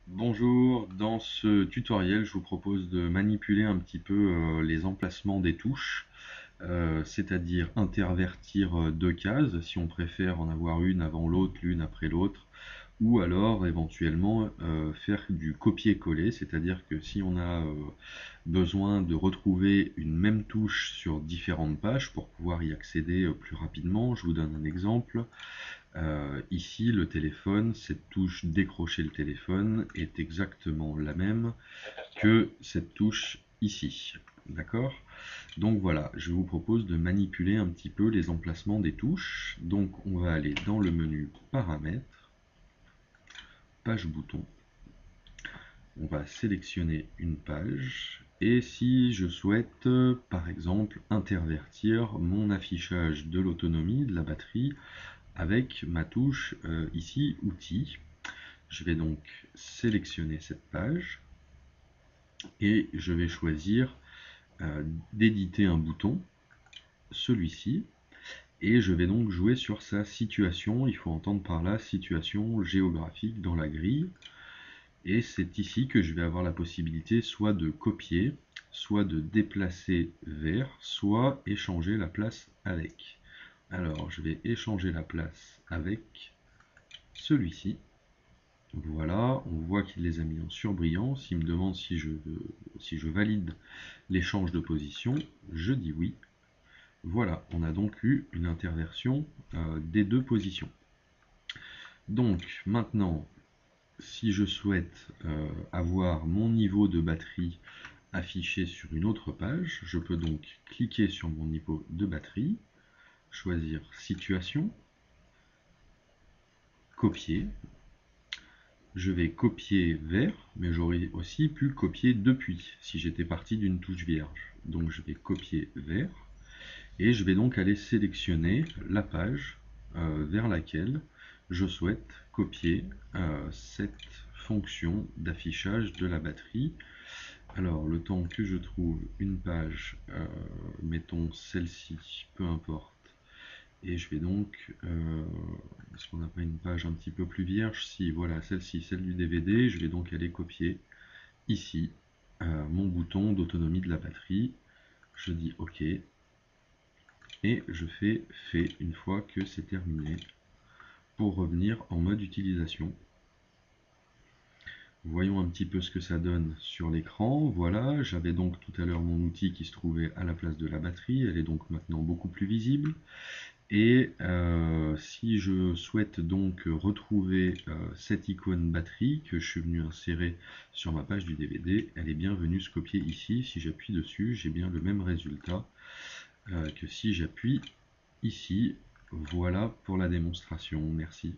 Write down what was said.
Bonjour, dans ce tutoriel, je vous propose de manipuler un petit peu les emplacements des touches, c'est-à-dire intervertir deux cases, si on préfère en avoir une avant l'autre, l'une après l'autre, ou alors éventuellement faire du copier-coller, c'est-à-dire que si on a besoin de retrouver une même touche sur différentes pages pour pouvoir y accéder plus rapidement, je vous donne un exemple. Ici, le téléphone, cette touche décrocher le téléphone est exactement la même que cette touche ici. D'accord? Donc voilà, je vous propose de manipuler un petit peu les emplacements des touches. Donc on va aller dans le menu paramètres, page bouton. On va sélectionner une page. Et si je souhaite, par exemple, intervertir mon affichage de l'autonomie, de la batterie, avec ma touche ici, outils. Je vais donc sélectionner cette page et je vais choisir d'éditer un bouton, celui-ci, et je vais donc jouer sur sa situation. Il faut entendre par là situation géographique dans la grille. Et c'est ici que je vais avoir la possibilité soit de copier, soit de déplacer vers, soit échanger la place avec. Alors je vais échanger la place avec celui-ci. Voilà, on voit qu'il les a mis en surbrillant. S'il me demande si je valide l'échange de position, je dis oui. Voilà, on a donc eu une interversion des deux positions. Donc maintenant, si je souhaite avoir mon niveau de batterie affiché sur une autre page, je peux donc cliquer sur mon niveau de batterie, choisir situation, copier. Je vais copier vers, mais j'aurais aussi pu copier depuis, si j'étais parti d'une touche vierge. Donc je vais copier vers, et je vais donc aller sélectionner la page vers laquelle je souhaite copier cette fonction d'affichage de la batterie. Alors le temps que je trouve une page, mettons celle-ci, peu importe, et je vais donc, est-ce qu'on n'a pas une page un petit peu plus vierge? Si, voilà, celle-ci, celle du DVD. Je vais donc aller copier ici mon bouton d'autonomie de la batterie. Je dis OK. Et je fais fait une fois que c'est terminé pour revenir en mode utilisation. Voyons un petit peu ce que ça donne sur l'écran. Voilà, j'avais donc tout à l'heure mon outil qui se trouvait à la place de la batterie. Elle est donc maintenant beaucoup plus visible. Et si je souhaite donc retrouver cette icône batterie que je suis venu insérer sur ma page du DVD, elle est bien venue se copier ici. Si j'appuie dessus, j'ai bien le même résultat que si j'appuie ici. Voilà pour la démonstration. Merci.